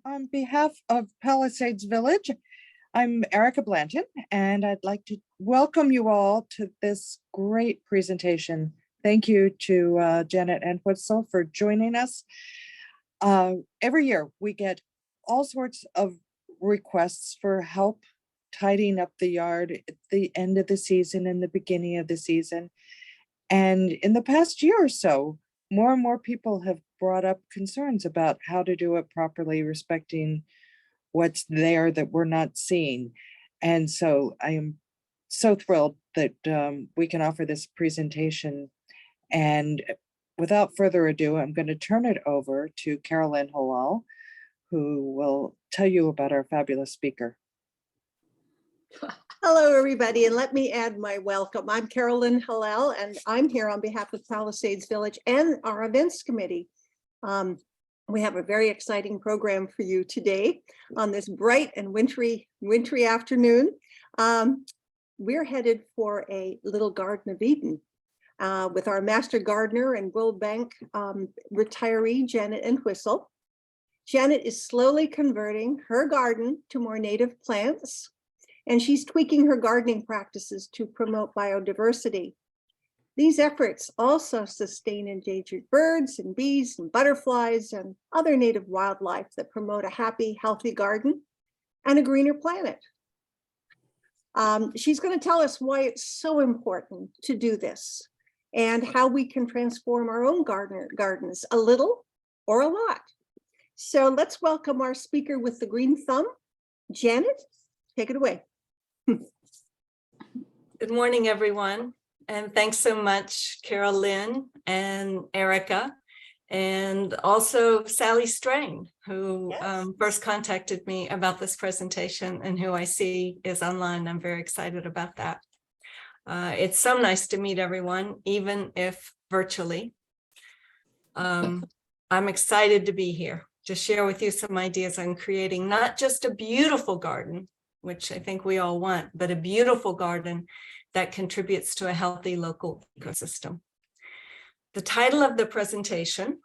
On behalf of Palisades Village, I'm Erica Blanton, and I'd like to welcome you all to this great presentation. Thank you to Janet Entwistle for joining us. Every year we get all sorts of requests for help tidying up the yard at the end of the season and the beginning of the season. And in the past year or so, more and more people have brought up concerns about how to do it properly, respecting what's there that we're not seeing. And so I am so thrilled that we can offer this presentation. And without further ado, I'm going to turn it over to Carolyn Halal, who will tell you about our fabulous speaker. Hello, everybody, and let me add my welcome. I'm Carolyn Halal, and I'm here on behalf of Palisades Village and our events committee. We have a very exciting program for you today on this bright and wintry afternoon. We're headed for a little Garden of Eden with our master gardener and World Bank retiree, Janet Entwistle. Janet is slowly converting her garden to more native plants, and she's tweaking her gardening practices to promote biodiversity. These efforts also sustain endangered birds and bees and butterflies and other native wildlife that promote a happy, healthy garden and a greener planet. She's going to tell us why it's so important to do this and how we can transform our own gardens a little or a lot. So let's welcome our speaker with the green thumb. Janet, take it away. Good morning, everyone. And thanks so much, Carolyn and Erica, and also Sally Strain, who first contacted me about this presentation and who I see is online. I'm very excited about that. It's so nice to meet everyone, even if virtually. I'm excited to be here to share with you some ideas on creating not just a beautiful garden, which I think we all want, but a beautiful garden that contributes to a healthy local ecosystem. The title of the presentation,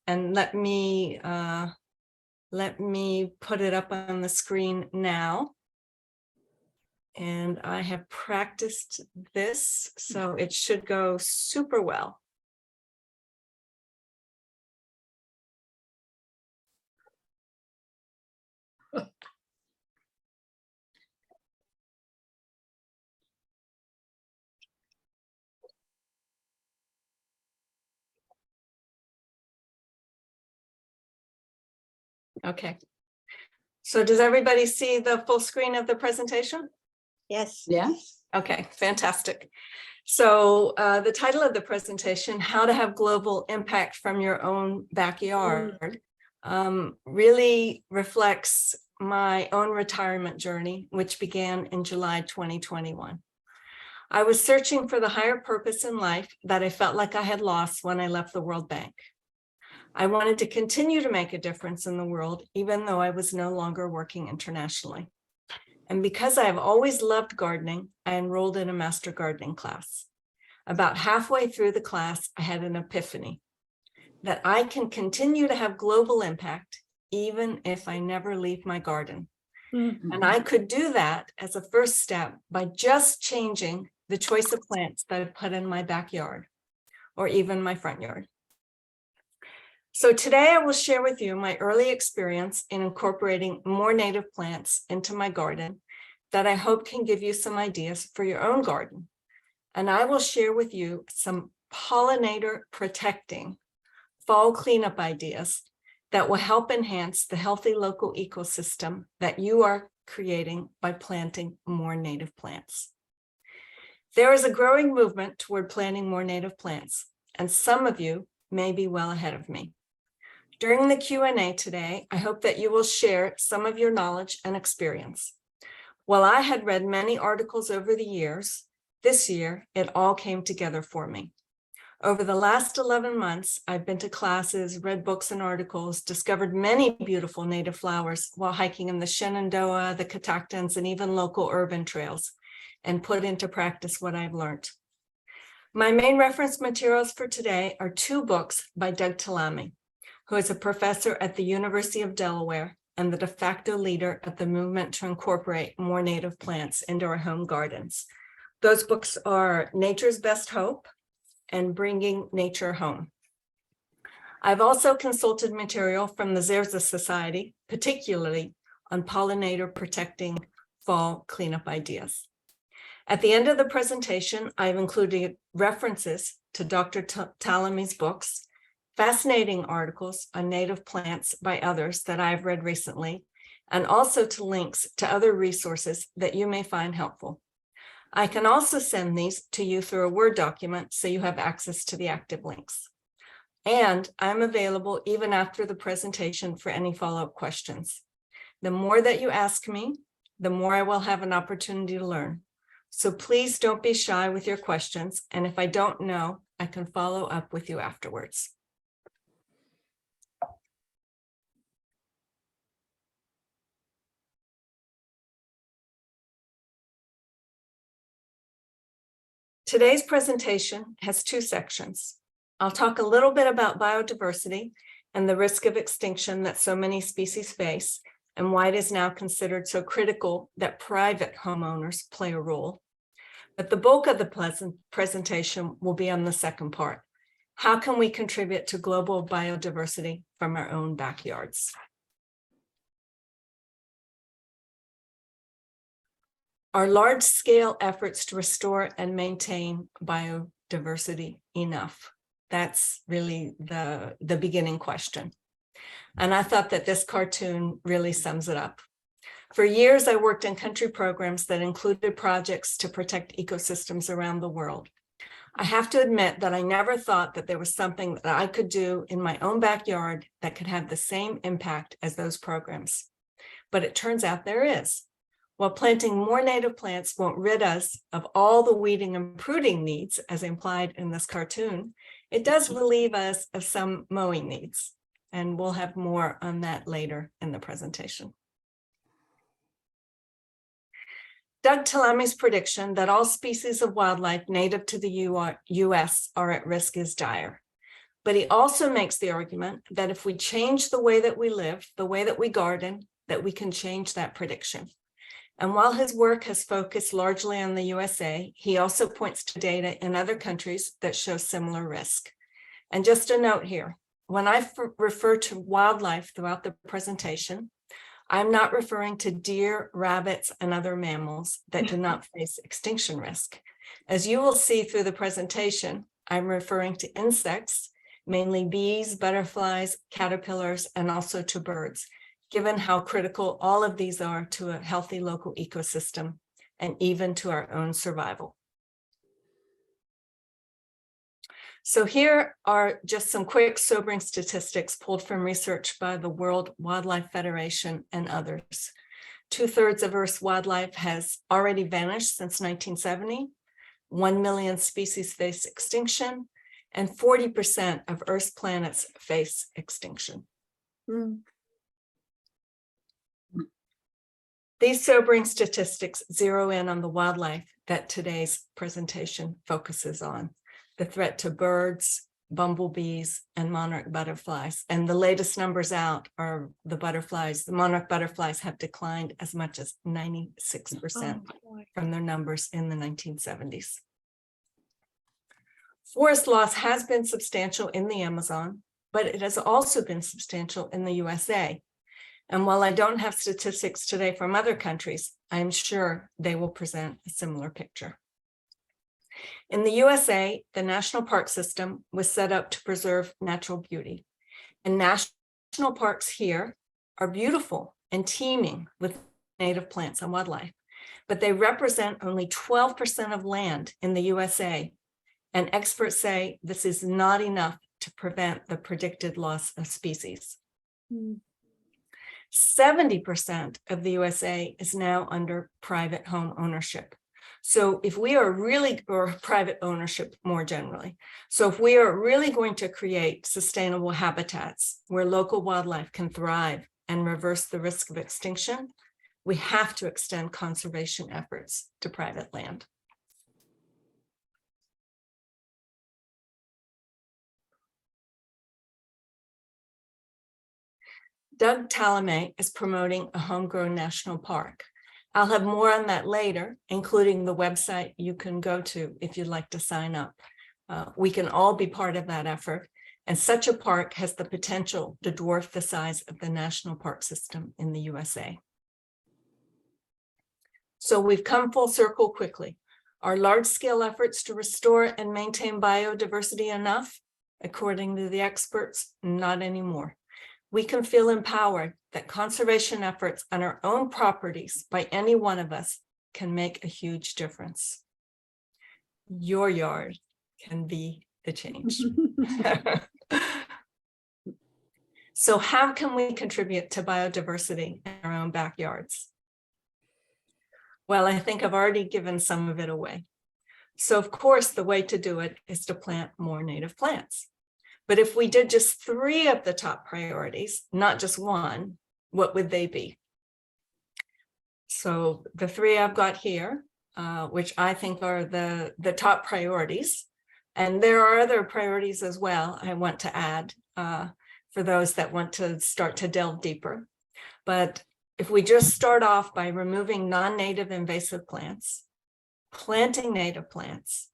and let me put it up on the screen now. And I have practiced this, so it should go super well. Okay, so does everybody see the full screen of the presentation? Yes. Yes. Okay, fantastic. So the title of the presentation, How to Have Global Impact from Your Own Backyard, really reflects my own retirement journey, which began in July 2021. I was searching for the higher purpose in life that I felt like I had lost when I left the World Bank. I wanted to continue to make a difference in the world, even though I was no longer working internationally. And because I have always loved gardening, I enrolled in a master gardening class. About halfway through the class, I had an epiphany that I can continue to have global impact, even if I never leave my garden. And I could do that as a first step by just changing the choice of plants that I put in my backyard or even my front yard. So today I will share with you my early experience in incorporating more native plants into my garden that I hope can give you some ideas for your own garden. And I will share with you some pollinator protecting fall cleanup ideas that will help enhance the healthy local ecosystem that you are creating by planting more native plants. There is a growing movement toward planting more native plants, and some of you may be well ahead of me. During the Q&A today, I hope that you will share some of your knowledge and experience. While I had read many articles over the years, this year it all came together for me. Over the last 11 months, I've been to classes, read books and articles, discovered many beautiful native flowers while hiking in the Shenandoah, the Catoctons, and even local urban trails, and put into practice what I've learned. My main reference materials for today are two books by Doug Tallamy, who is a professor at the University of Delaware and the de facto leader of the movement to incorporate more native plants into our home gardens. Those books are Nature's Best Hope and Bringing Nature Home. I've also consulted material from the Zerza Society, particularly on pollinator protecting fall cleanup ideas. At the end of the presentation, I've included references to Dr. Talamy's books, fascinating articles on native plants by others that I've read recently, and also to links to other resources that you may find helpful. I can also send these to you through a Word document so you have access to the active links. And I'm available even after the presentation for any follow-up questions. The more that you ask me, the more I will have an opportunity to learn. So please don't be shy with your questions. And if I don't know, I can follow up with you afterwards. Today's presentation has two sections. I'll talk a little bit about biodiversity and the risk of extinction that so many species face, and why it is now considered so critical that private homeowners play a role. But the bulk of the presentation will be on the second part. How can we contribute to global biodiversity from our own backyards? Are large-scale efforts to restore and maintain biodiversity enough? That's really the beginning question. And I thought that this cartoon really sums it up. For years, I worked in country programs that included projects to protect ecosystems around the world. I have to admit that I never thought that there was something that I could do in my own backyard that could have the same impact as those programs. But it turns out there is. While planting more native plants won't rid us of all the weeding and pruning needs, as implied in this cartoon, it does relieve us of some mowing needs. And we'll have more on that later in the presentation. Doug Talamy's prediction that all species of wildlife native to the US are at risk is dire. But he also makes the argument that if we change the way that we live, the way that we garden, that we can change that prediction. And while his work has focused largely on the USA, he also points to data in other countries that show similar risk. And just a note here, when I refer to wildlife throughout the presentation, I'm not referring to deer, rabbits, and other mammals that do not face extinction risk. As you will see through the presentation, I'm referring to insects, mainly bees, butterflies, caterpillars, and also to birds, given how critical all of these are to a healthy local ecosystem and even to our own survival. So here are just some quick sobering statistics pulled from research by the World Wildlife Federation and others. 2/3 of Earth's wildlife has already vanished since 1970. 1 million species face extinction, and 40% of Earth's planets face extinction. These sobering statistics zero in on the wildlife that today's presentation focuses on: the threat to birds, bumblebees, and monarch butterflies. And the latest numbers out are the butterflies. The monarch butterflies have declined as much as 96% from their numbers in the 1970s. Forest loss has been substantial in the Amazon, but it has also been substantial in the USA. And while I don't have statistics today from other countries, I'm sure they will present a similar picture. In the USA, the National Park System was set up to preserve natural beauty. And national parks here are beautiful and teeming with native plants and wildlife, but they represent only 12% of land in the USA. And experts say this is not enough to prevent the predicted loss of species. 70% of the USA is now under private home ownership. So if we are really, or private ownership more generally, so if we are really going to create sustainable habitats where local wildlife can thrive and reverse the risk of extinction, we have to extend conservation efforts to private land. Doug Talame is promoting a homegrown national park. I'll have more on that later, including the website you can go to if you'd like to sign up. We can all be part of that effort, and such a park has the potential to dwarf the size of the national park system in the USA. So we've come full circle quickly. Are large-scale efforts to restore and maintain biodiversity enough? According to the experts, not anymore. We can feel empowered that conservation efforts on our own properties by any one of us can make a huge difference. Your yard can be the change. So how can we contribute to biodiversity in our own backyards? Well, I think I've already given some of it away. So of course, the way to do it is to plant more native plants. But if we did just 3 of the top priorities, not just one, what would they be? So the 3 I've got here, which I think are the top priorities, and there are other priorities as well I want to add for those that want to start to delve deeper. But if we just start off by removing non-native invasive plants, planting native plants,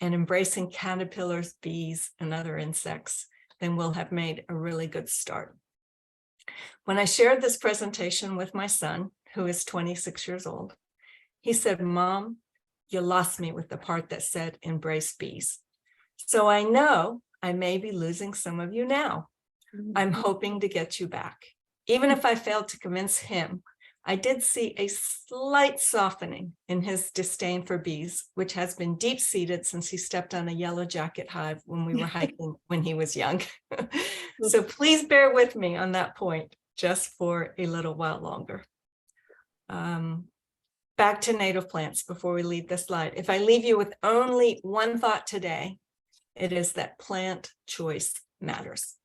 and embracing caterpillars, bees, and other insects, then we'll have made a really good start. When I shared this presentation with my son, who is 26 years old, he said, "Mom, you lost me with the part that said embrace bees." So I know I may be losing some of you now. I'm hoping to get you back. Even if I failed to convince him, I did see a slight softening in his disdain for bees, which has been deep-seated since he stepped on a yellow jacket hive when we were hiking when he was young. So please bear with me on that point, just for a little while longer. Back to native plants before we leave this slide. If I leave you with only one thought today, it is that plant choice matters.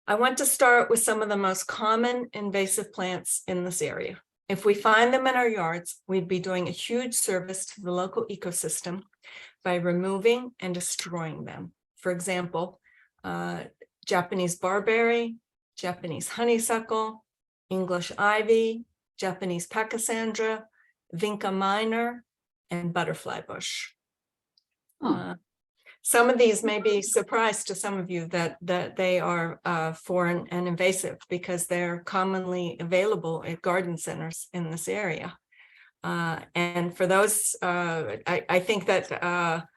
I want to start with some of the most common invasive plants in this area. If we find them in our yards, we'd be doing a huge service to the local ecosystem by removing and destroying them. For example, Japanese barberry, Japanese honeysuckle, English ivy, Japanese pachysandra, vinca minor, and butterfly bush. Some of these may be surprise to some of you that they are foreign and invasive because they're commonly available at garden centers in this area. And for those, I think that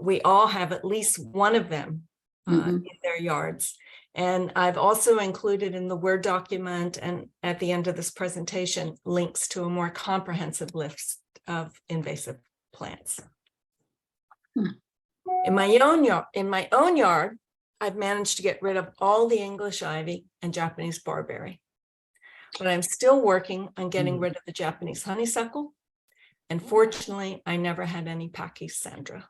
we all have at least one of them in their yards. And I've also included in the Word document and at the end of this presentation, links to a more comprehensive list of invasive plants. In my own yard, I've managed to get rid of all the English ivy and Japanese barberry. But I'm still working on getting rid of the Japanese honeysuckle. And fortunately, I never had any pachysandra.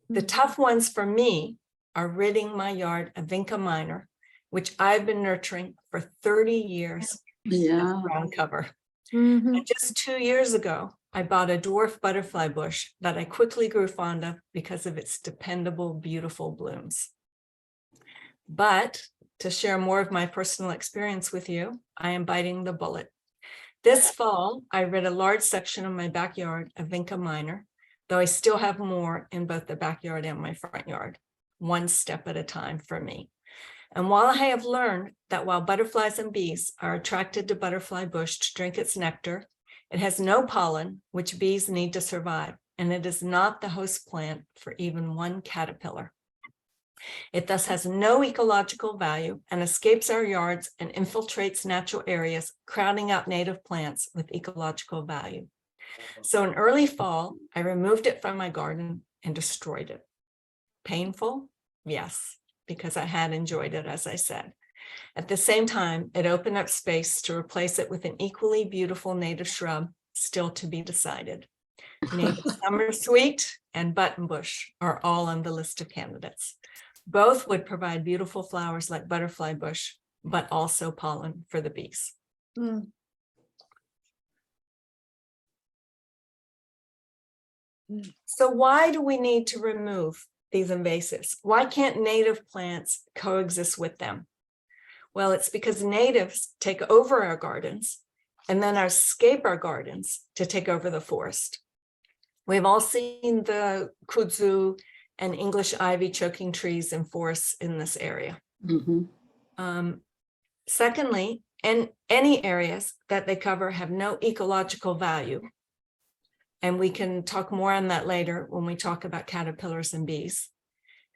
The tough ones for me are ridding my yard of vinca minor, which I've been nurturing for 30 years as ground cover. And just 2 years ago, I bought a dwarf butterfly bush that I quickly grew fond of because of its dependable, beautiful blooms. But to share more of my personal experience with you, I am biting the bullet. This fall, I rid a large section of my backyard of vinca minor, though I still have more in both the backyard and my front yard, one step at a time for me. And while I have learned that while butterflies and bees are attracted to butterfly bush to drink its nectar, it has no pollen, which bees need to survive, and it is not the host plant for even one caterpillar. It thus has no ecological value and escapes our yards and infiltrates natural areas, crowding out native plants with ecological value. So in early fall, I removed it from my garden and destroyed it. Painful? Yes, because I had enjoyed it, as I said. At the same time, it opened up space to replace it with an equally beautiful native shrub, still to be decided. Native summer sweet and buttonbush are all on the list of candidates. Both would provide beautiful flowers like butterfly bush, but also pollen for the bees. So why do we need to remove these invasives? Why can't native plants coexist with them? Well, it's because natives take over our gardens and then escape our gardens to take over the forest. We've all seen the kudzu and English ivy choking trees in forests in this area. Secondly, and any areas that they cover have no ecological value. And we can talk more on that later when we talk about caterpillars and bees.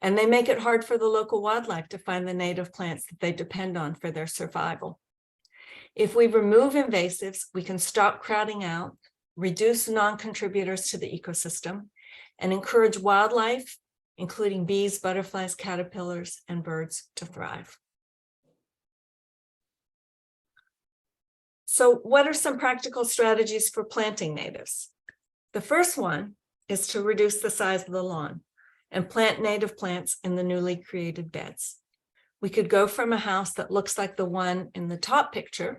And they make it hard for the local wildlife to find the native plants that they depend on for their survival. If we remove invasives, we can stop crowding out, reduce non-contributors to the ecosystem, and encourage wildlife, including bees, butterflies, caterpillars, and birds, to thrive. So what are some practical strategies for planting natives? The first one is to reduce the size of the lawn and plant native plants in the newly created beds. We could go from a house that looks like the one in the top picture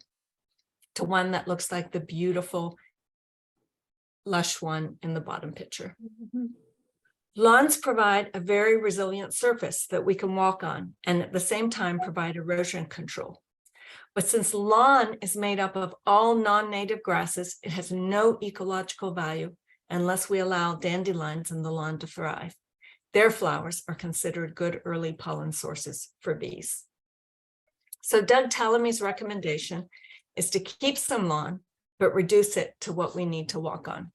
to one that looks like the beautiful, lush one in the bottom picture. Lawns provide a very resilient surface that we can walk on and at the same time provide erosion control. But since lawn is made up of all non-native grasses, it has no ecological value unless we allow dandelions in the lawn to thrive. Their flowers are considered good early pollen sources for bees. So Doug Tallamy's recommendation is to keep some lawn, but reduce it to what we need to walk on.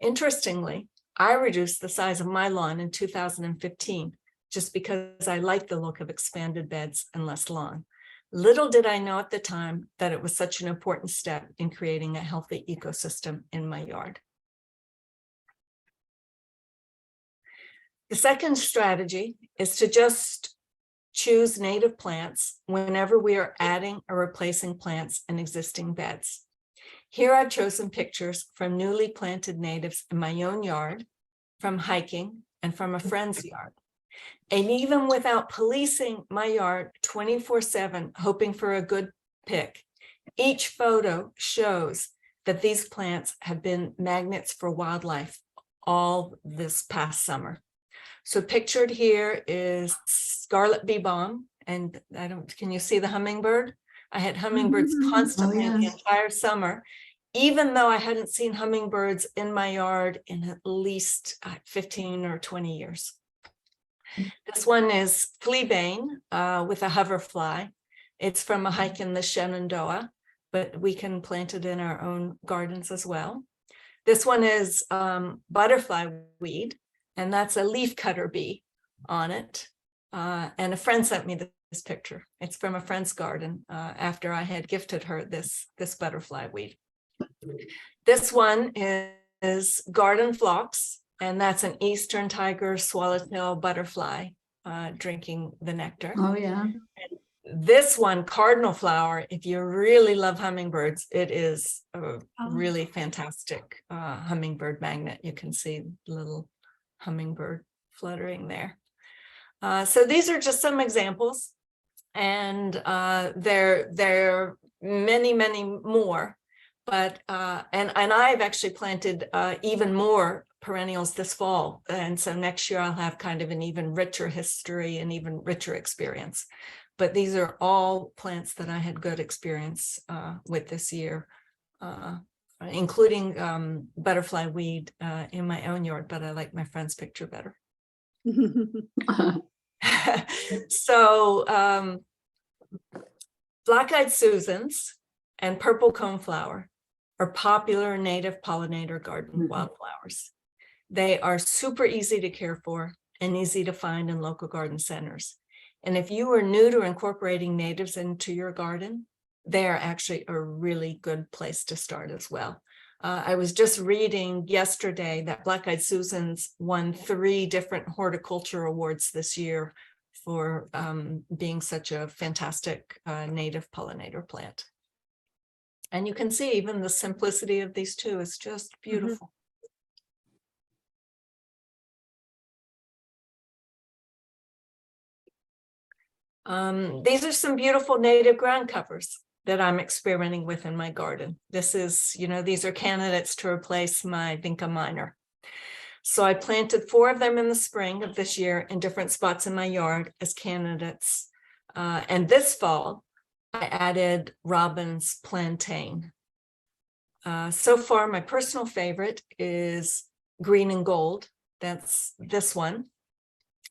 Interestingly, I reduced the size of my lawn in 2015, just because I like the look of expanded beds and less lawn. Little did I know at the time that it was such an important step in creating a healthy ecosystem in my yard. The second strategy is to just choose native plants whenever we are adding or replacing plants in existing beds. Here I've chosen pictures from newly planted natives in my own yard, from hiking, and from a friend's yard. And even without policing my yard 24/7, hoping for a good pick, each photo shows that these plants have been magnets for wildlife all this past summer. So pictured here is scarlet bee balm, and can you see the hummingbird? I had hummingbirds constantly the entire summer, even though I hadn't seen hummingbirds in my yard in at least 15 or 20 years. This one is fleabane with a hoverfly. It's from a hike in the Shenandoah, but we can plant it in our own gardens as well. This one is butterfly weed, and that's a leafcutter bee on it. And a friend sent me this picture. It's from a friend's garden after I had gifted her this butterfly weed. This one is garden phlox, and that's an eastern tiger swallowtail butterfly drinking the nectar. Oh, yeah. This one, cardinal flower, if you really love hummingbirds, it is a really fantastic hummingbird magnet. You can see the little hummingbird fluttering there. So these are just some examples, and there are many, many more. But and I've actually planted even more perennials this fall, and so next year I'll have kind of an even richer history and even richer experience. But these are all plants that I had good experience with this year, including butterfly weed in my own yard, but I like my friend's picture better. So black-eyed Susans and purple coneflower are popular native pollinator garden wildflowers. They are super easy to care for and easy to find in local garden centers. And if you are new to incorporating natives into your garden, they are actually a really good place to start as well. I was just reading yesterday that Black-eyed Susans won 3 different horticulture awards this year for being such a fantastic native pollinator plant. And you can see even the simplicity of these two is just beautiful. These are some beautiful native ground covers that I'm experimenting with in my garden. This is, these are candidates to replace my Vinca minor. So I planted 4 of them in the spring of this year in different spots in my yard as candidates. And this fall, I added robin's plantain. So far, my personal favorite is green and gold. That's this one.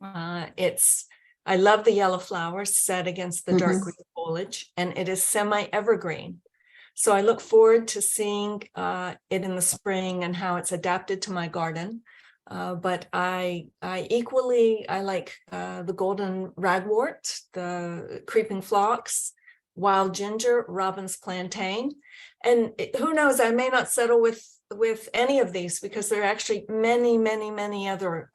I love the yellow flowers set against the dark green foliage, and it is semi-evergreen. So I look forward to seeing it in the spring and how it's adapted to my garden. But I like the golden ragwort, the creeping phlox, wild ginger, robin's plantain. And who knows, I may not settle with any of these because there are actually many other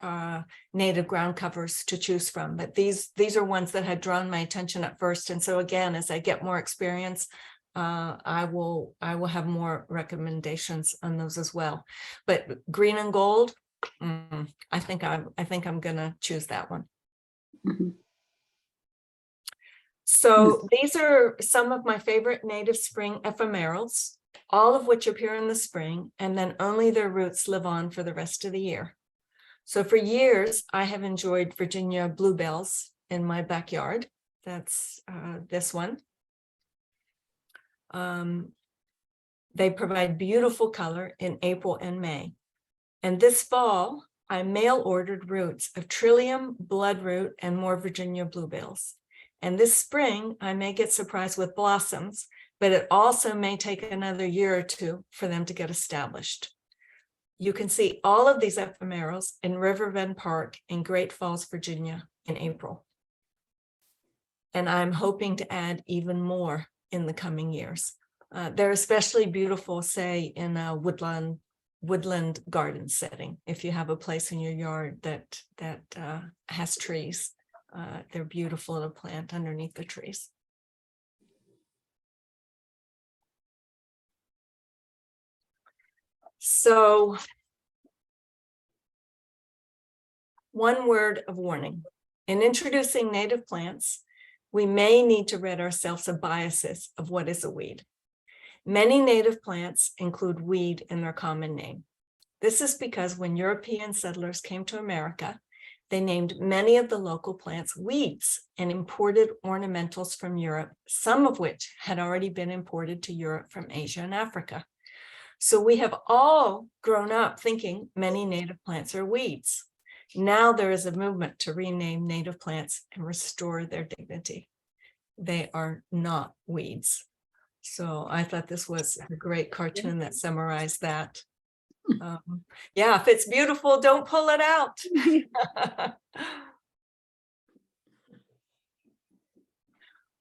native ground covers to choose from. But these are ones that had drawn my attention at first. And so again, as I get more experience, I will have more recommendations on those as well. But green and gold, I think I'm gonna choose that one. So these are some of my favorite native spring ephemerals, all of which appear in the spring, and then only their roots live on for the rest of the year. So for years, I have enjoyed Virginia bluebells in my backyard. That's this one. They provide beautiful color in April and May. And this fall, I mail ordered roots of trillium, bloodroot, and more Virginia bluebells. And this spring, I may get surprised with blossoms, but it also may take another year or two for them to get established. You can see all of these ephemerals in Riverbend Park in Great Falls, Virginia in April. And I'm hoping to add even more in the coming years. They're especially beautiful, say, in a woodland garden setting. If you have a place in your yard that has trees, they're beautiful to plant underneath the trees. So, one word of warning. In introducing native plants, we may need to rid ourselves of biases of what is a weed. Many native plants include weed in their common name. This is because when European settlers came to America, they named many of the local plants weeds and imported ornamentals from Europe, some of which had already been imported to Europe from Asia and Africa. So we have all grown up thinking many native plants are weeds. Now there is a movement to rename native plants and restore their dignity. They are not weeds. So I thought this was a great cartoon that summarized that. Yeah, if it's beautiful, don't pull it out.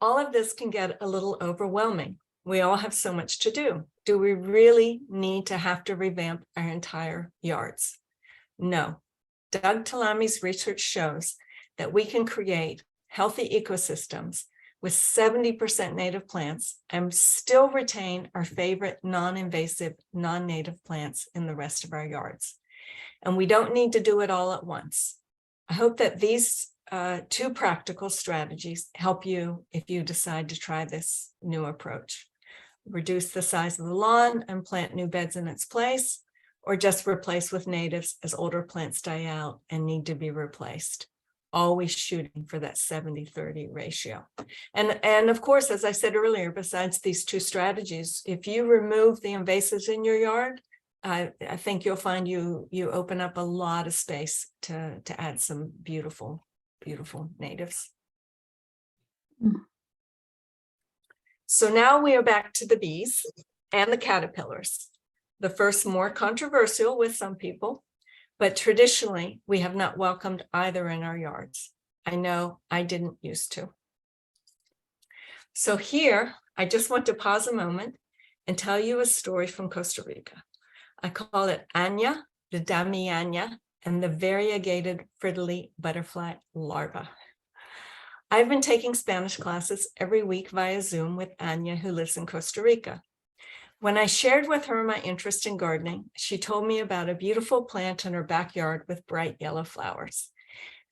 All of this can get a little overwhelming. We all have so much to do. Do we really need to have to revamp our entire yards? No. Doug Talami's research shows that we can create healthy ecosystems with 70% native plants and still retain our favorite non-invasive, non-native plants in the rest of our yards. And we don't need to do it all at once. I hope that these 2 practical strategies help you if you decide to try this new approach. Reduce the size of the lawn and plant new beds in its place, or just replace with natives as older plants die out and need to be replaced. Always shooting for that 70-30 ratio. And of course, as I said earlier, besides these 2 strategies, if you remove the invasives in your yard, I think you'll find you open up a lot of space to add some beautiful natives. So now we are back to the bees and the caterpillars. The first more controversial with some people, but traditionally we have not welcomed either in our yards. I know I didn't used to. So here, I just want to pause a moment and tell you a story from Costa Rica. I call it Anya, the Damiana, and the variegated fritillary butterfly larva. I've been taking Spanish classes every week via Zoom with Anya, who lives in Costa Rica. When I shared with her my interest in gardening, she told me about a beautiful plant in her backyard with bright yellow flowers.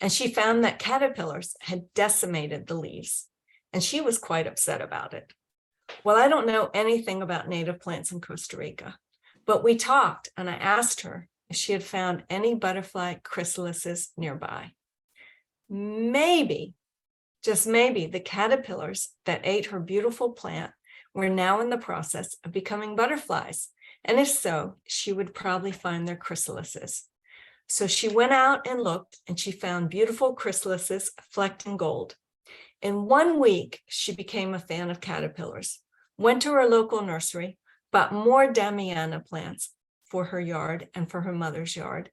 And she found that caterpillars had decimated the leaves, and she was quite upset about it. Well, I don't know anything about native plants in Costa Rica, but we talked and I asked her if she had found any butterfly chrysalises nearby. Maybe, just maybe, the caterpillars that ate her beautiful plant were now in the process of becoming butterflies. And if so, she would probably find their chrysalises. So she went out and looked, and she found beautiful chrysalises flecked in gold. In 1 week, she became a fan of caterpillars, went to her local nursery, bought more Damiana plants for her yard and for her mother's yard.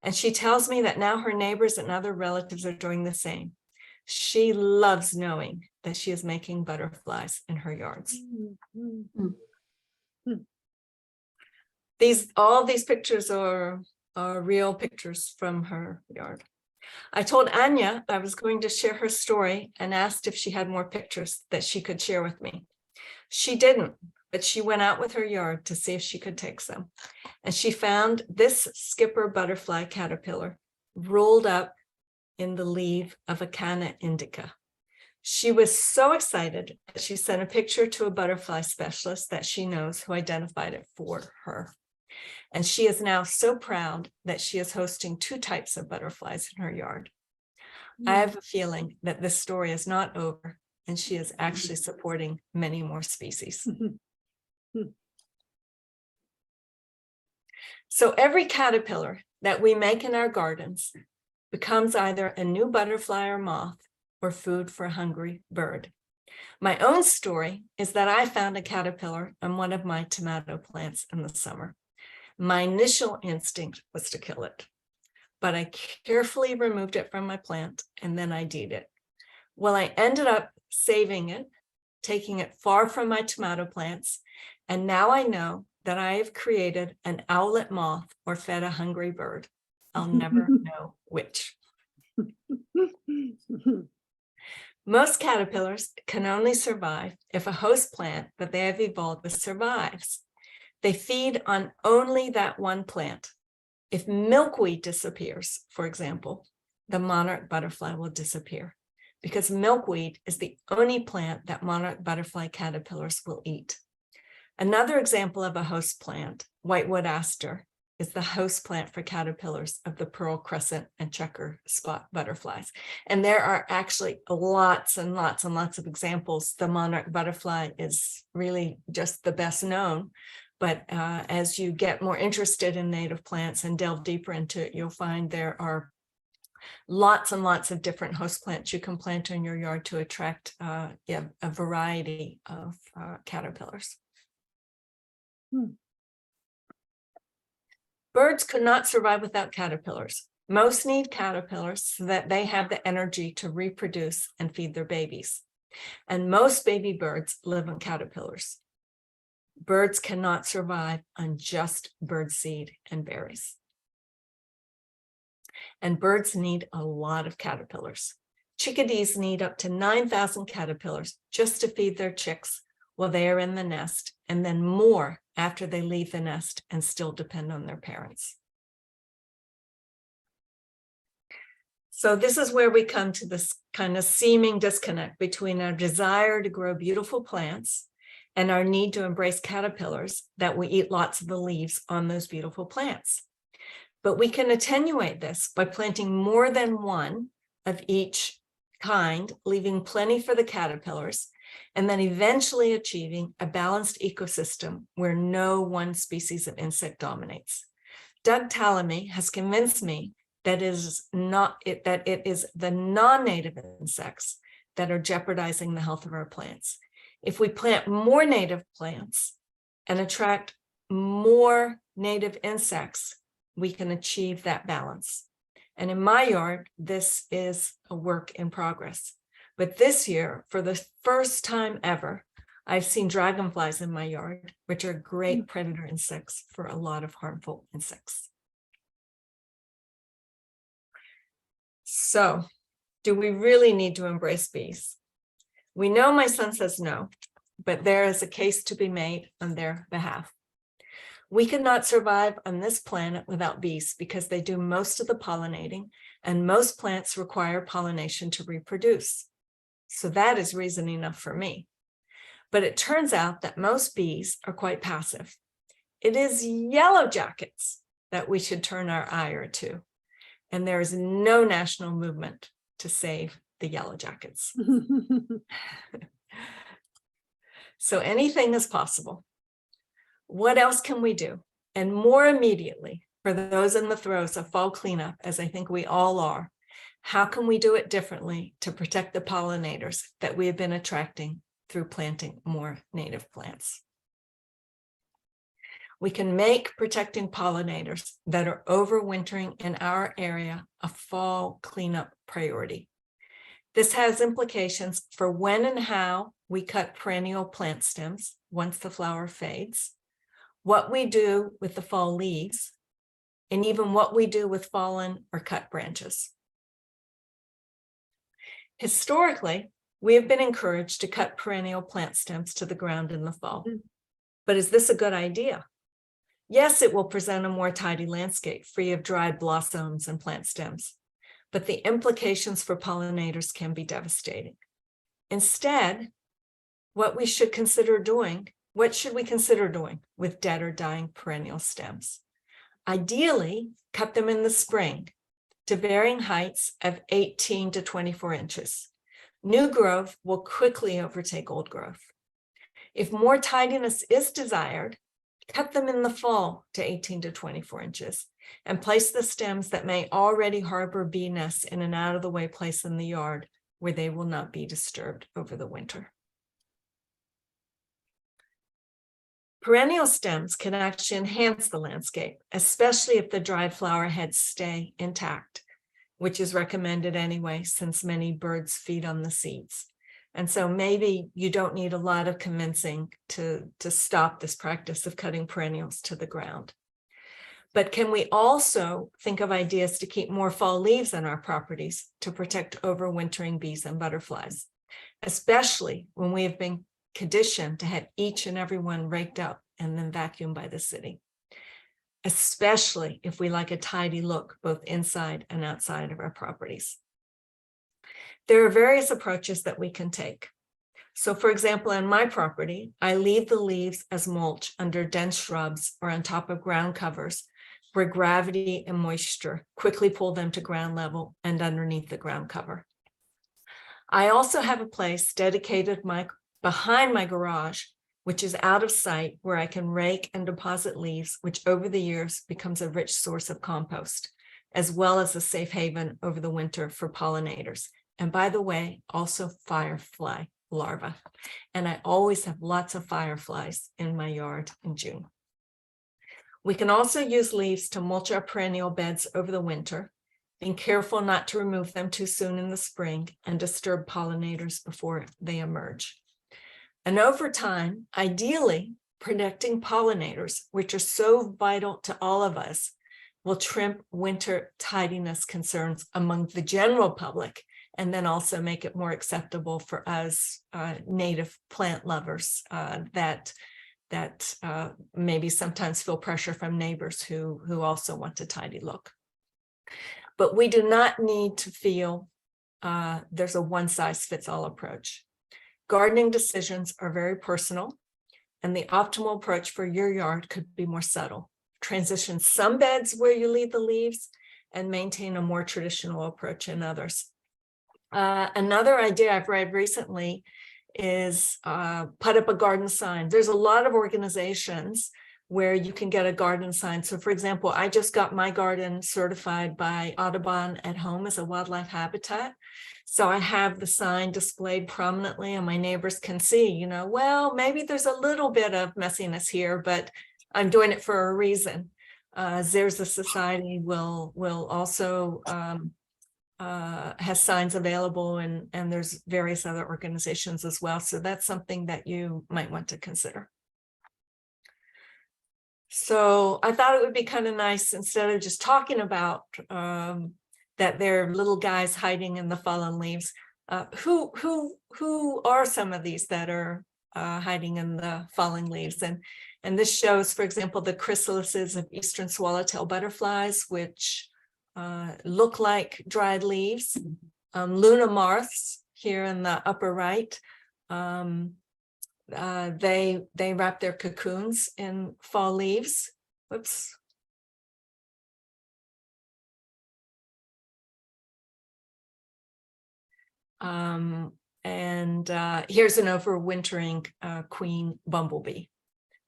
And she tells me that now her neighbors and other relatives are doing the same. She loves knowing that she is making butterflies in her yards. All these pictures are real pictures from her yard. I told Anya I was going to share her story and asked if she had more pictures that she could share with me. She didn't, but she went out with her yard to see if she could take some. And she found this skipper butterfly caterpillar rolled up in the leaf of a Canna indica. She was so excited that she sent a picture to a butterfly specialist that she knows who identified it for her. And she is now so proud that she is hosting 2 types of butterflies in her yard. I have a feeling that this story is not over, and she is actually supporting many more species. So every caterpillar that we make in our gardens becomes either a new butterfly or moth or food for a hungry bird. My own story is that I found a caterpillar on one of my tomato plants in the summer. My initial instinct was to kill it, but I carefully removed it from my plant and then ID'd it. Well, I ended up saving it, taking it far from my tomato plants, and now I know that I have created an owlet moth or fed a hungry bird. I'll never know which. Most caterpillars can only survive if a host plant that they have evolved with survives. They feed on only that one plant. If milkweed disappears, for example, the monarch butterfly will disappear because milkweed is the only plant that monarch butterfly caterpillars will eat. Another example of a host plant, whitewood aster, is the host plant for caterpillars of the pearl crescent and checker spot butterflies. And there are actually lots and lots and lots of examples. The monarch butterfly is really just the best known. But as you get more interested in native plants and delve deeper into it, you'll find there are lots and lots of different host plants you can plant in your yard to attract a variety of caterpillars. Birds could not survive without caterpillars. Most need caterpillars so that they have the energy to reproduce and feed their babies. And most baby birds live on caterpillars. Birds cannot survive on just birdseed and berries. And birds need a lot of caterpillars. Chickadees need up to 9,000 caterpillars just to feed their chicks while they are in the nest, and then more after they leave the nest and still depend on their parents. So this is where we come to this kind of seeming disconnect between our desire to grow beautiful plants and our need to embrace caterpillars that we eat lots of the leaves on those beautiful plants. But we can attenuate this by planting more than one of each kind, leaving plenty for the caterpillars, and then eventually achieving a balanced ecosystem where no one species of insect dominates. Doug Tallamy has convinced me that it is the non-native insects that are jeopardizing the health of our plants. If we plant more native plants and attract more native insects, we can achieve that balance. And in my yard, this is a work in progress. But this year, for the first time ever, I've seen dragonflies in my yard, which are great predator insects for a lot of harmful insects. So, do we really need to embrace bees? We know my son says no, but there is a case to be made on their behalf. We cannot survive on this planet without bees because they do most of the pollinating, and most plants require pollination to reproduce. So that is reason enough for me. But it turns out that most bees are quite passive. It is yellow jackets that we should turn our ire to. And there is no national movement to save the yellow jackets. So anything is possible. What else can we do? And more immediately, for those in the throes of fall cleanup, as I think we all are, how can we do it differently to protect the pollinators that we have been attracting through planting more native plants? We can make protecting pollinators that are overwintering in our area a fall cleanup priority. This has implications for when and how we cut perennial plant stems once the flower fades, what we do with the fall leaves, and even what we do with fallen or cut branches. Historically, we have been encouraged to cut perennial plant stems to the ground in the fall. But is this a good idea? Yes, it will present a more tidy landscape free of dried blossoms and plant stems, but the implications for pollinators can be devastating. Instead, what should we consider doing with dead or dying perennial stems? Ideally, cut them in the spring to varying heights of 18 to 24 inches. New growth will quickly overtake old growth. If more tidiness is desired, cut them in the fall to 18 to 24 inches and place the stems that may already harbor bee nests in an out-of-the-way place in the yard where they will not be disturbed over the winter. Perennial stems can actually enhance the landscape, especially if the dried flower heads stay intact, which is recommended anyway, since many birds feed on the seeds. And so maybe you don't need a lot of convincing to stop this practice of cutting perennials to the ground. But can we also think of ideas to keep more fall leaves on our properties to protect overwintering bees and butterflies, especially when we have been conditioned to have each and every one raked up and then vacuumed by the city, especially if we like a tidy look both inside and outside of our properties. There are various approaches that we can take. So for example, on my property, I leave the leaves as mulch under dense shrubs or on top of ground covers where gravity and moisture quickly pull them to ground level and underneath the ground cover. I also have a place dedicated behind my garage, which is out of sight, where I can rake and deposit leaves, which over the years becomes a rich source of compost, as well as a safe haven over the winter for pollinators. And by the way, also firefly larvae. And I always have lots of fireflies in my yard in June. We can also use leaves to mulch our perennial beds over the winter, being careful not to remove them too soon in the spring and disturb pollinators before they emerge. And over time, ideally, protecting pollinators, which are so vital to all of us, will trim winter tidiness concerns among the general public, and then also make it more acceptable for us native plant lovers that maybe sometimes feel pressure from neighbors who also want a tidy look. But we do not need to feel there's a one-size-fits-all approach. Gardening decisions are very personal, and the optimal approach for your yard could be more subtle. Transition some beds where you leave the leaves and maintain a more traditional approach in others. Another idea I've read recently is put up a garden sign. There's a lot of organizations where you can get a garden sign. So for example, I just got my garden certified by Audubon at home as a wildlife habitat. So I have the sign displayed prominently and my neighbors can see, well, maybe there's a little bit of messiness here, but I'm doing it for a reason. There's a Society will also has signs available, and there's various other organizations as well. So that's something that you might want to consider. So I thought it would be kind of nice, instead of just talking about that there are little guys hiding in the fallen leaves, who are some of these that are hiding in the fallen leaves? And this shows, for example, the chrysalises of eastern swallowtail butterflies, which look like dried leaves. Luna moths here in the upper right, they wrap their cocoons in fall leaves. Whoops. And here's an overwintering queen bumblebee.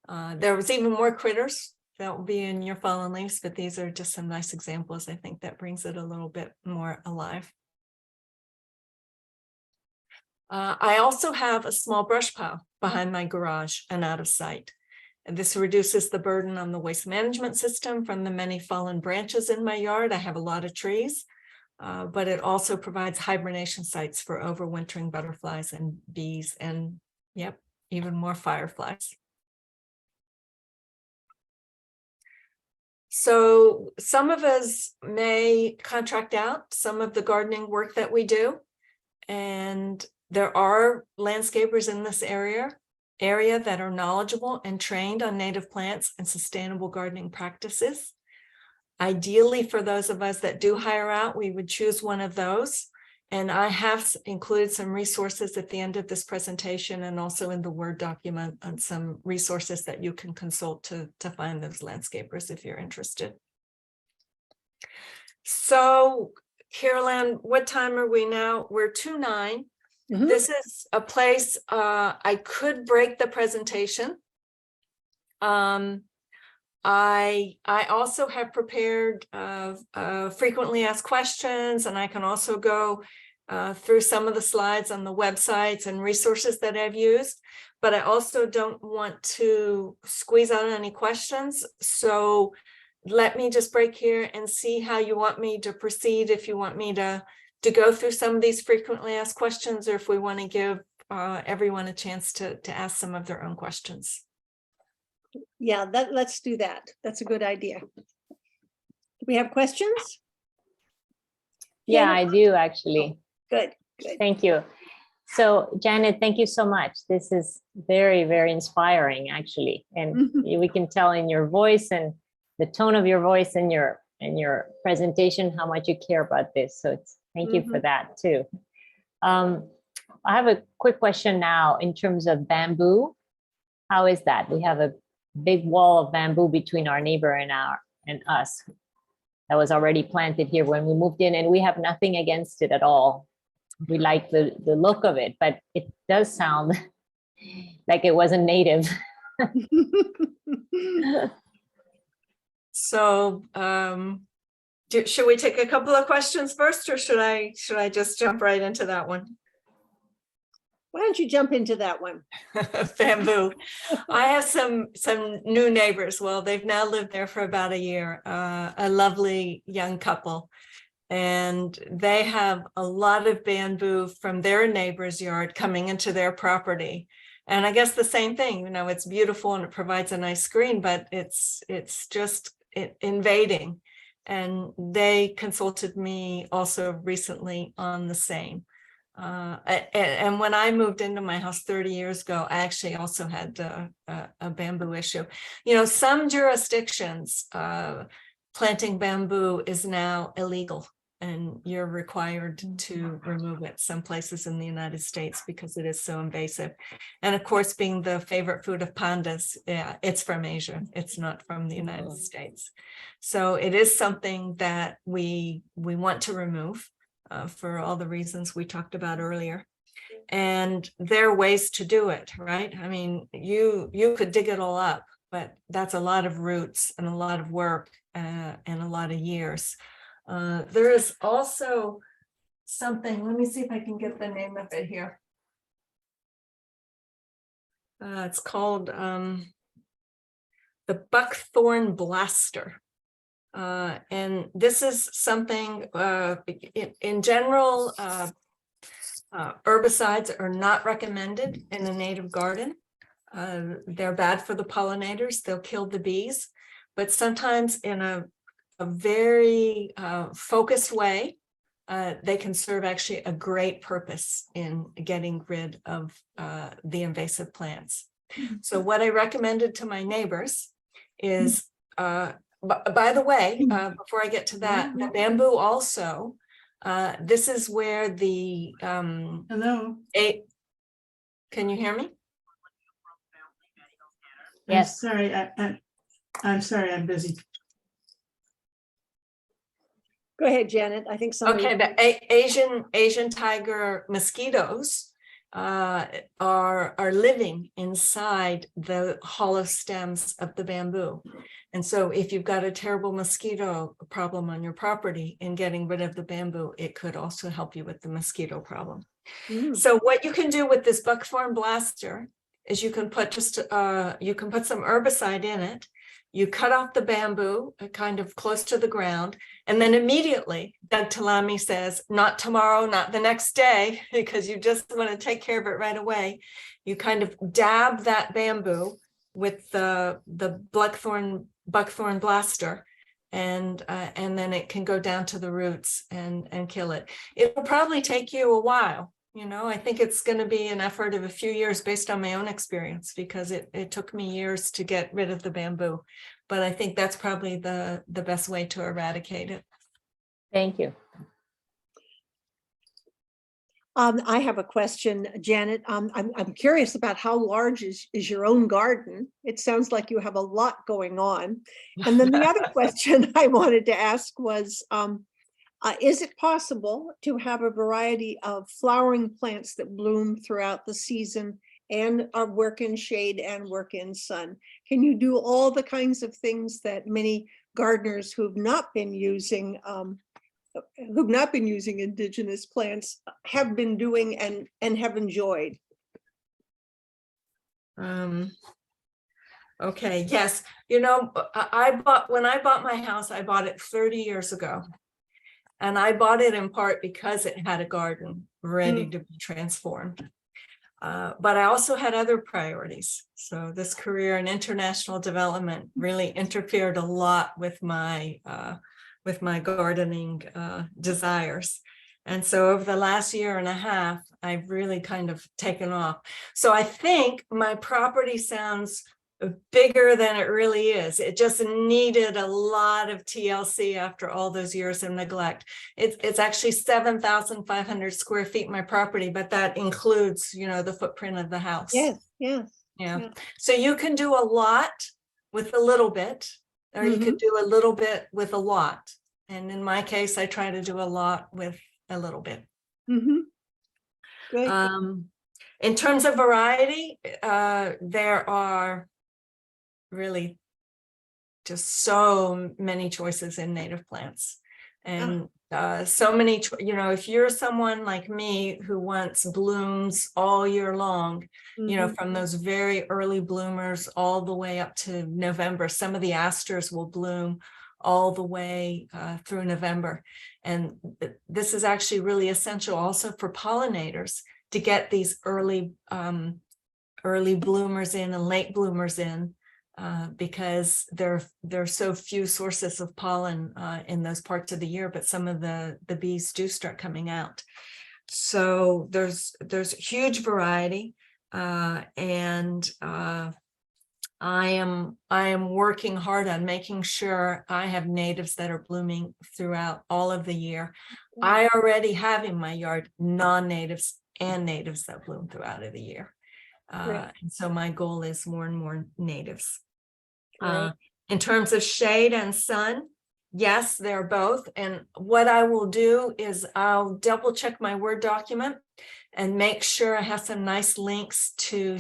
There was even more critters that will be in your fallen leaves, but these are just some nice examples. I think that brings it a little bit more alive. I also have a small brush pile behind my garage and out of sight. And this reduces the burden on the waste management system from the many fallen branches in my yard. I have a lot of trees, but it also provides hibernation sites for overwintering butterflies and bees and, yep, even more fireflies. So some of us may contract out some of the gardening work that we do, and there are landscapers in this area that are knowledgeable and trained on native plants and sustainable gardening practices. Ideally, for those of us that do hire out, we would choose one of those. And I have included some resources at the end of this presentation and also in the Word document on some resources that you can consult to find those landscapers if you're interested. So, Carolyn, what time are we now? We're 2:09. This is a place I could break the presentation. I also have prepared frequently asked questions, and I can also go through some of the slides on the websites and resources that I've used, but I also don't want to squeeze out any questions. So let me just break here and see how you want me to proceed, if you want me to go through some of these frequently asked questions, or if we want to give everyone a chance to ask some of their own questions. Yeah, let's do that. That's a good idea. Do we have questions? Yeah, Janet? I do actually. Good, good. Thank you. So Janet, thank you so much. This is very, very inspiring actually. And we can tell in your voice and the tone of your voice and your presentation how much you care about this. So thank you for that too. I have a quick question now in terms of bamboo. How is that? We have a big wall of bamboo between our neighbor and us that was already planted here when we moved in, and we have nothing against it at all. We like the look of it, but it does sound like it wasn't native. So should we take a couple of questions first, or should I just jump right into that one? Why don't you jump into that one? Bamboo. I have some new neighbors. Well, they've now lived there for about a year, a lovely young couple. And they have a lot of bamboo from their neighbor's yard coming into their property. And I guess the same thing, you know, it's beautiful and it provides a nice screen, but it's just invading. And they consulted me also recently on the same. And when I moved into my house 30 years ago, I actually also had a bamboo issue. You know, some jurisdictions, planting bamboo is now illegal, and you're required to remove it. Some places in the United States, because it is so invasive. And of course, being the favorite food of pandas, yeah, it's from Asia. It's not from the United States. So it is something that we want to remove. For all the reasons we talked about earlier. And there are ways to do it, right? I mean, you could dig it all up, but that's a lot of roots and a lot of work and a lot of years. There is also something, let me see if I can get the name of it here. It's called the buckthorn blaster. And this is something, in general, herbicides are not recommended in a native garden. They're bad for the pollinators, they'll kill the bees, but sometimes in a very focused way, they can serve actually a great purpose in getting rid of the invasive plants. So what I recommended to my neighbors is, by the way, before I get to that, the bamboo also, this is where the Hello. Can you hear me? Yes. I'm sorry, I'm busy. Go ahead, Janet. I think somebody. Okay, the Asian tiger mosquitoes are living inside the hollow stems of the bamboo. And so if you've got a terrible mosquito problem on your property and getting rid of the bamboo, it could also help you with the mosquito problem. So what you can do with this buckthorn blaster is you can put some herbicide in it. You cut off the bamboo kind of close to the ground, and then immediately Doug Talami says, not tomorrow, not the next day, because you just want to take care of it right away. You kind of dab that bamboo with the buckthorn blaster, and then it can go down to the roots and kill it. It will probably take you a while. You know, I think it's going to be an effort of a few years based on my own experience, because it took me years to get rid of the bamboo. But I think that's probably the best way to eradicate it. Thank you. I have a question, Janet. I'm curious about how large is your own garden? It sounds like you have a lot going on. And then the other question I wanted to ask was, is it possible to have a variety of flowering plants that bloom throughout the season and work in shade and work in sun? Can you do all the kinds of things that many gardeners who've not been using indigenous plants have been doing and have enjoyed? Okay, yes. You know, when I bought my house, I bought it 30 years ago. And I bought it in part because it had a garden ready to be transformed. But I also had other priorities. So this career in international development really interfered a lot with my gardening desires. And so over the last year and a half, I've really kind of taken off. So I think my property sounds bigger than it really is. It just needed a lot of TLC after all those years of neglect. It's actually 7,500 square feet, my property, but that includes, you know, the footprint of the house. Yes, yes. Yeah. So you can do a lot with a little bit, or you could do a little bit with a lot. And in my case, I try to do a lot with a little bit. Good. In terms of variety, there are really just so many choices in native plants, and so many, you know, if you're someone like me who wants blooms all year long, you know, from those very early bloomers all the way up to November. Some of the asters will bloom all the way through November. And this is actually really essential also for pollinators to get these early bloomers in and late bloomers in, because there are so few sources of pollen in those parts of the year, but some of the bees do start coming out. So there's huge variety, and I am working hard on making sure I have natives that are blooming throughout all of the year. I already have in my yard non-natives and natives that bloom throughout of the year. And so my goal is more and more natives. In terms of shade and sun, yes, they're both. And what I will do is I'll double check my Word document and make sure I have some nice links to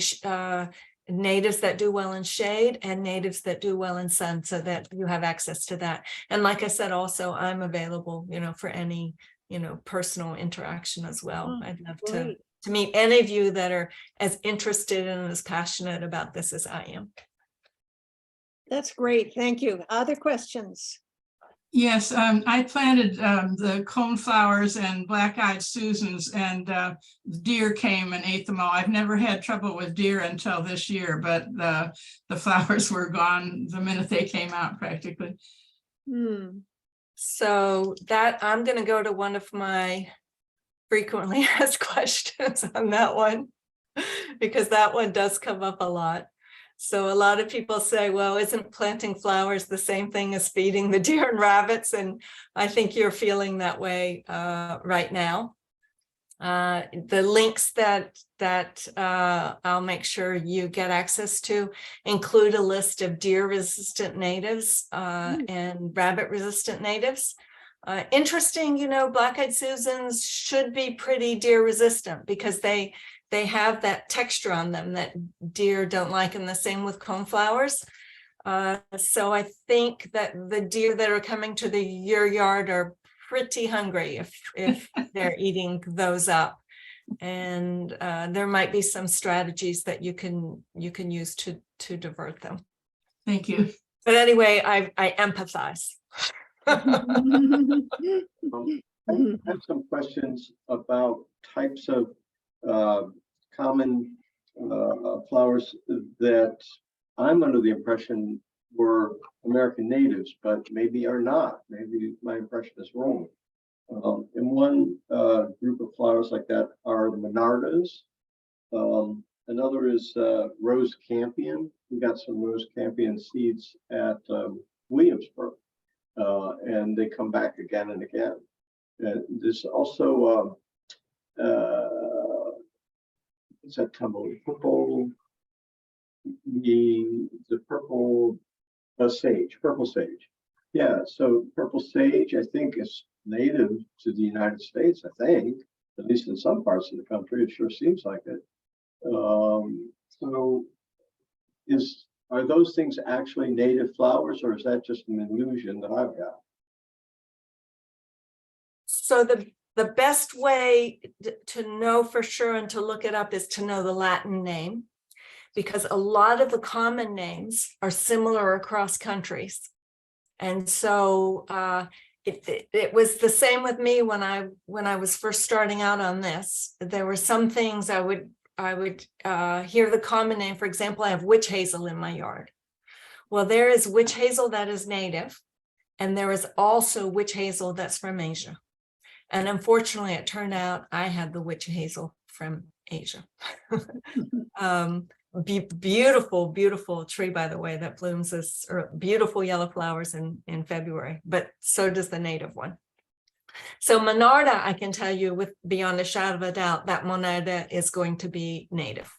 natives that do well in shade and natives that do well in sun, so that you have access to that. And like I said, also, I'm available, you know, for any, you know, personal interaction as well. I'd love to meet any of you that are as interested and as passionate about this as I am. That's great. Thank you. Other questions? Yes, I planted the coneflowers and black-eyed Susans, and deer came and ate them all. I've never had trouble with deer until this year, but the flowers were gone the minute they came out practically. So that I'm going to go to one of my frequently asked questions on that one, because that one does come up a lot. So a lot of people say, well, isn't planting flowers the same thing as feeding the deer and rabbits? And I think you're feeling that way right now. The links that I'll make sure you get access to include a list of deer resistant natives and rabbit resistant natives. Interesting, black-eyed Susans should be pretty deer resistant because they have that texture on them that deer don't like, and the same with coneflowers. So I think that the deer that are coming to your yard are pretty hungry if they're eating those up. And there might be some strategies that you can use to divert them. Thank you. But anyway, I empathize. I have some questions about types of common flowers that I'm under the impression were American natives, but maybe are not. Maybe my impression is wrong. And one group of flowers like that are the monardas. Another is rose campion. We got some rose campion seeds at Williamsburg, and they come back again and again. There's also what's that tumbleweed? Purple, the purple sage, purple sage. Yeah, so purple sage, I think, is native to the United States, I think, at least in some parts of the country. It sure seems like it. So are those things actually native flowers, or is that just an illusion that I've got? So the best way to know for sure and to look it up is to know the Latin name, because a lot of the common names are similar across countries. And so it was the same with me when I was first starting out on this. There were some things I would hear the common name. For example, I have witch hazel in my yard. Well, there is witch hazel that is native, and there is also witch hazel that's from Asia. And unfortunately, it turned out I had the witch hazel from Asia. Beautiful, beautiful tree, by the way, that blooms as beautiful yellow flowers in February, but so does the native one. So monarda, I can tell you with beyond a shadow of a doubt that monarda is going to be native.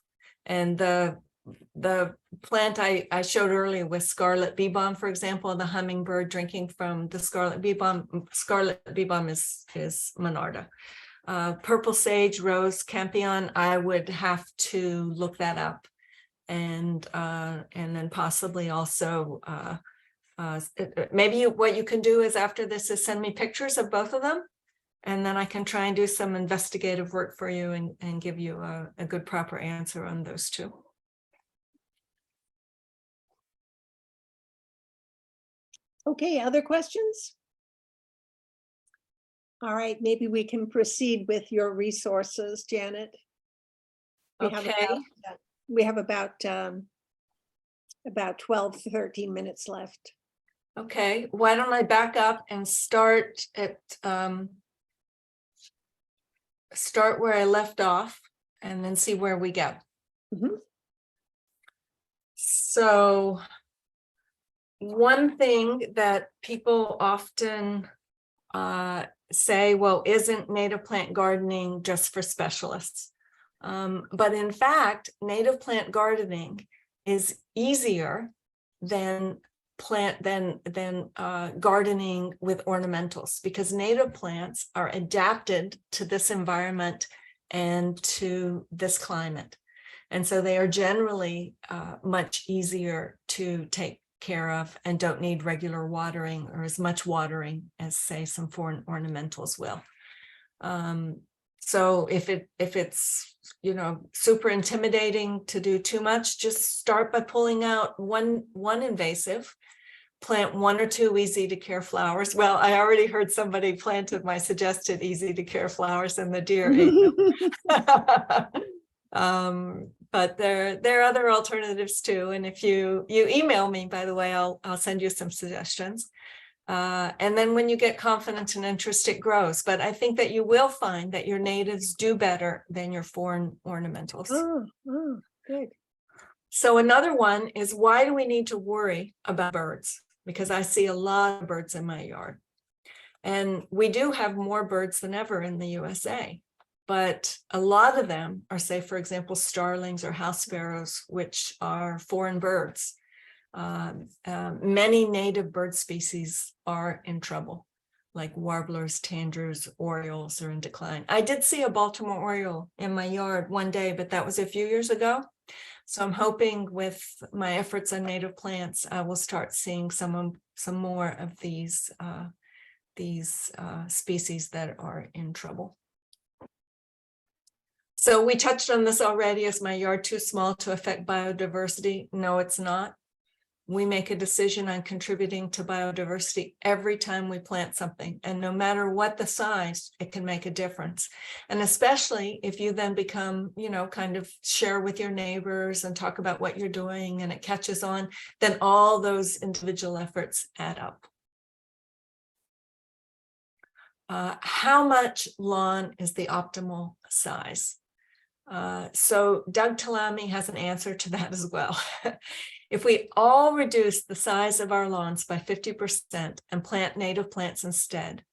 And the plant I showed earlier with scarlet bee balm, for example, the hummingbird drinking from the scarlet bee balm is monarda. Purple sage, rose campion, I would have to look that up, and then possibly also maybe what you can do is after this is send me pictures of both of them, and then I can try and do some investigative work for you and give you a good proper answer on those two. Okay, other questions? All right, maybe we can proceed with your resources, Janet. We have about 12 to 13 minutes left. Okay, why don't I back up and start where I left off and then see where we go. Mm-hmm. So one thing that people often say, well, isn't native plant gardening just for specialists? But in fact, native plant gardening is easier than gardening with ornamentals, because native plants are adapted to this environment and to this climate. And so they are generally much easier to take care of and don't need regular watering or as much watering as, say, some foreign ornamentals will. So if it's super intimidating to do too much, just start by pulling out one invasive, plant one or two easy to care flowers. Well, I already heard somebody planted my suggested easy to care flowers and the deer ate them. But there are other alternatives too. And if you email me, by the way, I'll send you some suggestions. And then when you get confident and interest, it grows. But I think that you will find that your natives do better than your foreign ornamentals. Oh, good. So another one is, why do we need to worry about birds? Because I see a lot of birds in my yard. And we do have more birds than ever in the USA. But a lot of them are, say, for example, starlings or house sparrows, which are foreign birds. Many native bird species are in trouble. like warblers, tangers, orioles are in decline. I did see a Baltimore oriole in my yard one day, but that was a few years ago. So I'm hoping with my efforts on native plants, I will start seeing some more of these species that are in trouble. So we touched on this already. Is my yard too small to affect biodiversity? No, it's not. We make a decision on contributing to biodiversity every time we plant something. And no matter what the size, it can make a difference. And especially if you then become, kind of share with your neighbors and talk about what you're doing and it catches on, then all those individual efforts add up. How much lawn is the optimal size? So Doug Talami has an answer to that as well. If we all reduce the size of our lawns by 50% and plant native plants instead,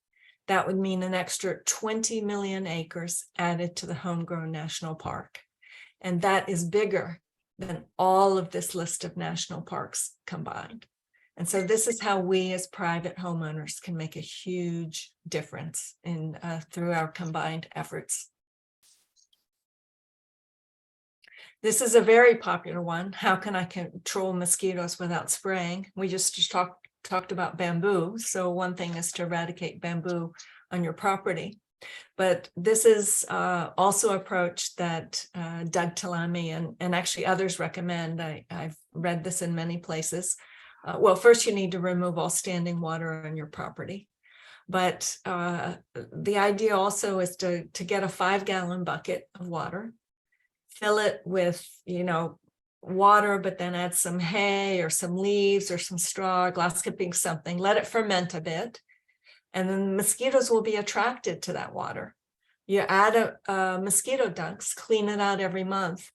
that would mean an extra 20 million acres added to the homegrown national park. And that is bigger than all of this list of national parks combined. And so this is how we as private homeowners can make a huge difference in through our combined efforts. This is a very popular one. How can I control mosquitoes without spraying? We just talked about bamboo. So one thing is to eradicate bamboo on your property. But this is also an approach that Doug Talami and actually others recommend. I've read this in many places. Well, first you need to remove all standing water on your property. But the idea also is to get a 5-gallon bucket of water, fill it with, water, but then add some hay or some leaves or some straw, glass clipping, something, let it ferment a bit. And then mosquitoes will be attracted to that water. You add a mosquito dunks, clean it out every month.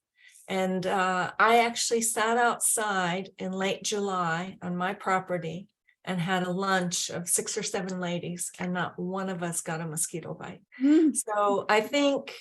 And I actually sat outside in late July on my property and had a lunch of 6 or 7 ladies, and not one of us got a mosquito bite. So I think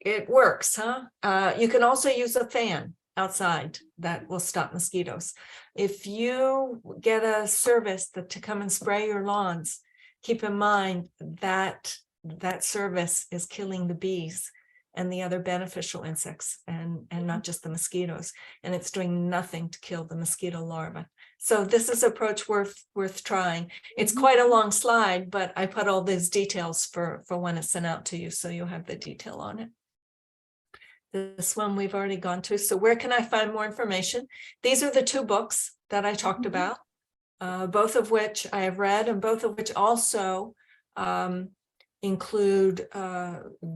it works, huh? You can also use a fan outside that will stop mosquitoes. If you get a service to come and spray your lawns, keep in mind that that service is killing the bees and the other beneficial insects and not just the mosquitoes. And it's doing nothing to kill the mosquito larvae. So this is an approach worth trying. It's quite a long slide, but I put all these details for when it's sent out to you, so you'll have the detail on it. This one we've already gone to. So where can I find more information? These are the 2 books that I talked about, both of which I have read, and both of which also include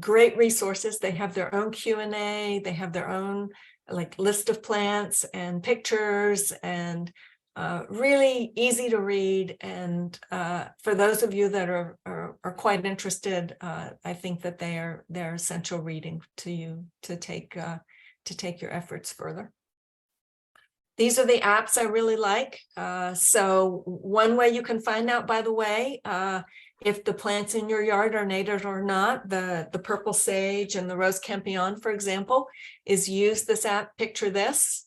great resources. They have their own Q&A, they have their own list of plants and pictures, and really easy to read. And for those of you that are quite interested, I think that they're essential reading to you to take your efforts further. These are the apps I really like. So one way you can find out, by the way, if the plants in your yard are native or not, the purple sage and the rose campion, for example, is use this app, Picture This.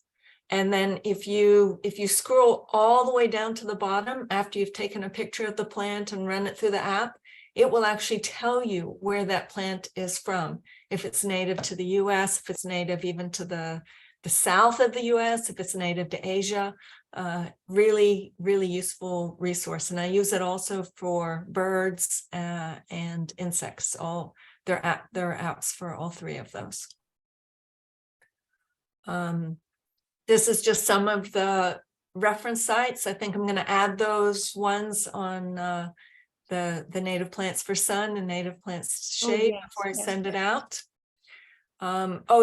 And then if you scroll all the way down to the bottom after you've taken a picture of the plant and run it through the app, it will actually tell you where that plant is from. If it's native to the US, if it's native even to the south of the US, if it's native to Asia. Really, really useful resource. And I use it also for birds and insects. There are apps for all 3 of those. This is just some of the reference sites. I think I'm going to add those ones on the Native Plants for Sun and Native Plants Shade before I send it out.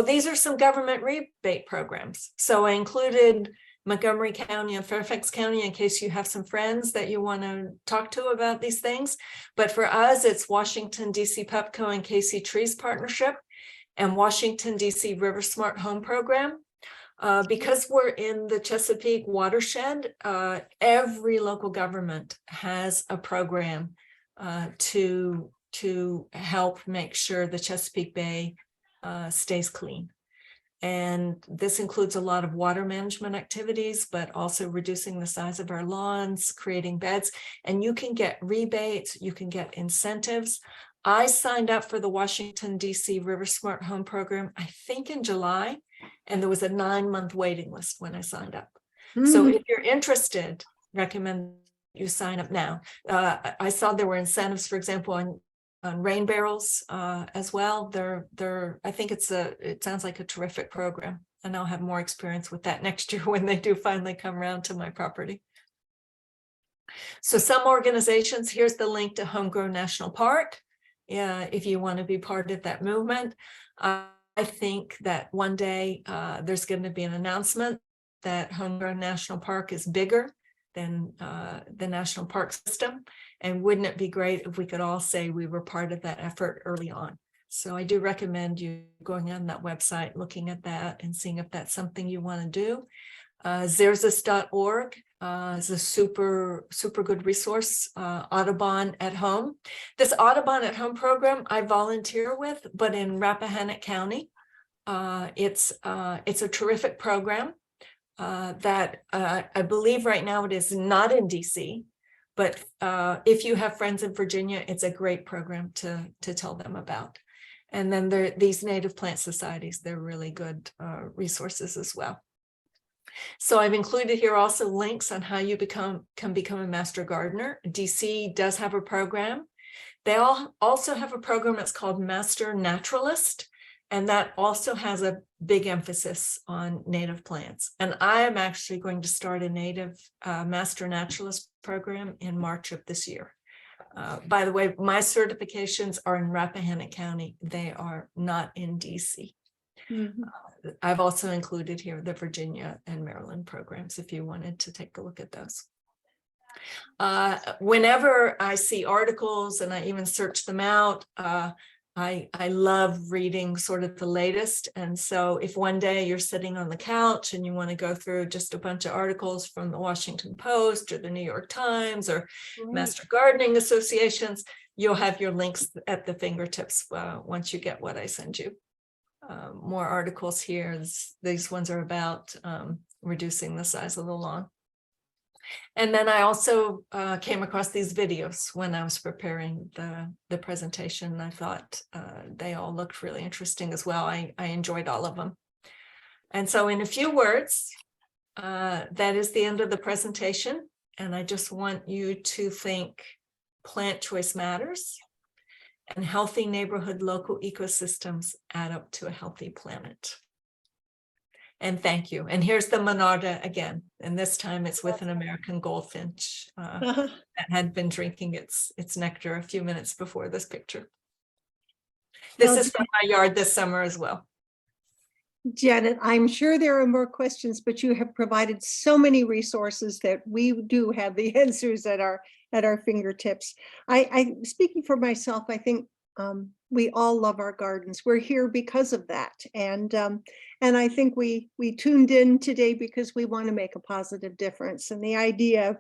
These are some government rebate programs. So I included Montgomery County and Fairfax County in case you have some friends that you want to talk to about these things. But for us, it's Washington, D.C. Pepco and KC Trees Partnership and Washington, D.C. River Smart Home Program. Because we're in the Chesapeake watershed, every local government has a program to help make sure the Chesapeake Bay stays clean. And this includes a lot of water management activities, but also reducing the size of our lawns, creating beds, and you can get rebates, you can get incentives. I signed up for the Washington, D.C. River Smart Home Program, I think in July, and there was a 9-month waiting list when I signed up. So if you're interested, recommend you sign up now. I saw there were incentives, for example, on rain barrels as well. I think it sounds like a terrific program, and I'll have more experience with that next year when they do finally come around to my property. So some organizations, here's the link to Homegrown National Park. If you want to be part of that movement. I think that one day there's going to be an announcement that Homegrown National Park is bigger than the national park system. And wouldn't it be great if we could all say we were part of that effort early on? So I do recommend you going on that website, looking at that and seeing if that's something you want to do. Xerxes.org is a super good resource, Audubon at Home. This Audubon at Home program I volunteer with, but in Rappahannock County. It's a terrific program that I believe right now it is not in DC, but if you have friends in Virginia, it's a great program to tell them about. And then there these native plant societies, they're really good resources as well. So I've included here also links on how you can become a master gardener. DC does have a program. They also have a program that's called Master Naturalist, and that also has a big emphasis on native plants. And I am actually going to start a native Master Naturalist program in March of this year. By the way, my certifications are in Rappahannock County. They are not in DC. I've also included here the Virginia and Maryland programs if you wanted to take a look at those. Whenever I see articles and I even search them out, I love reading sort of the latest. And so if one day you're sitting on the couch and you want to go through just a bunch of articles from the Washington Post or the New York Times or Master Gardening Associations, you'll have your links at the fingertips once you get what I send you. More articles here. These ones are about reducing the size of the lawn. And then I also came across these videos when I was preparing the presentation. I thought they all looked really interesting as well. I enjoyed all of them. And so in a few words, that is the end of the presentation. And I just want you to think plant choice matters and healthy neighborhood local ecosystems add up to a healthy planet. And thank you. And here's the Monarda again. And this time it's with an American goldfinch that had been drinking its nectar a few minutes before this picture. This is from my yard this summer as well. Janet, I'm sure there are more questions, but you have provided so many resources that we do have the answers at our fingertips. I speaking for myself, I think we all love our gardens. We're here because of that. And I think we tuned in today because we want to make a positive difference. And the idea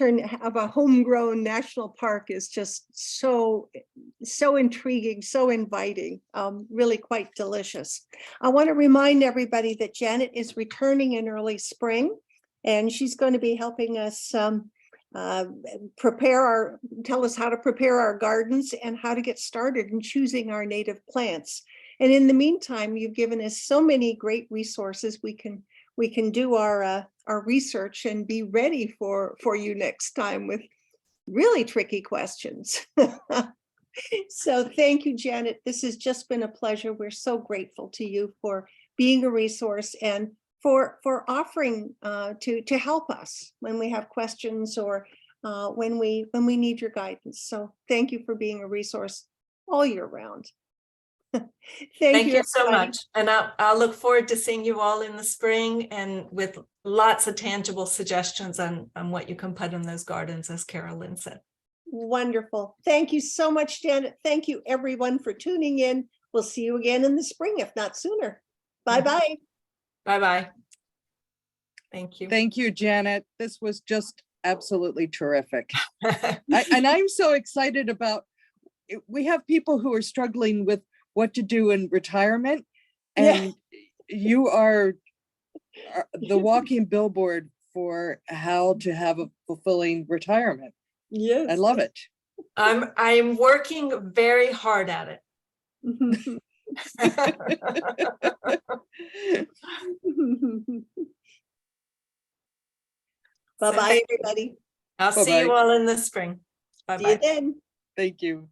of a homegrown national park is just so intriguing, so inviting, really quite delicious. I want to remind everybody that Janet is returning in early spring, and she's going to be helping us tell us how to prepare our gardens and how to get started in choosing our native plants. And in the meantime, you've given us so many great resources. We can do our research and be ready for you next time with really tricky questions. So thank you, Janet. This has just been a pleasure. We're so grateful to you for being a resource and for offering to help us when we have questions or when we need your guidance. So thank you for being a resource all year round. Thank you so much. And I'll look forward to seeing you all in the spring and with lots of tangible suggestions on what you can put in those gardens, as Carolyn said. Wonderful. Thank you so much, Janet. Thank you everyone for tuning in. We'll see you again in the spring, if not sooner. Bye-bye. Bye-bye. Thank you. Thank you, Janet. This was just absolutely terrific. And I'm so excited about, we have people who are struggling with what to do in retirement. And you are the walking billboard for how to have a fulfilling retirement. Yes. I love it. I'm working very hard at it. Bye-bye, everybody. I'll see you Bye-bye. all in the spring. See you Bye-bye. then. Thank you.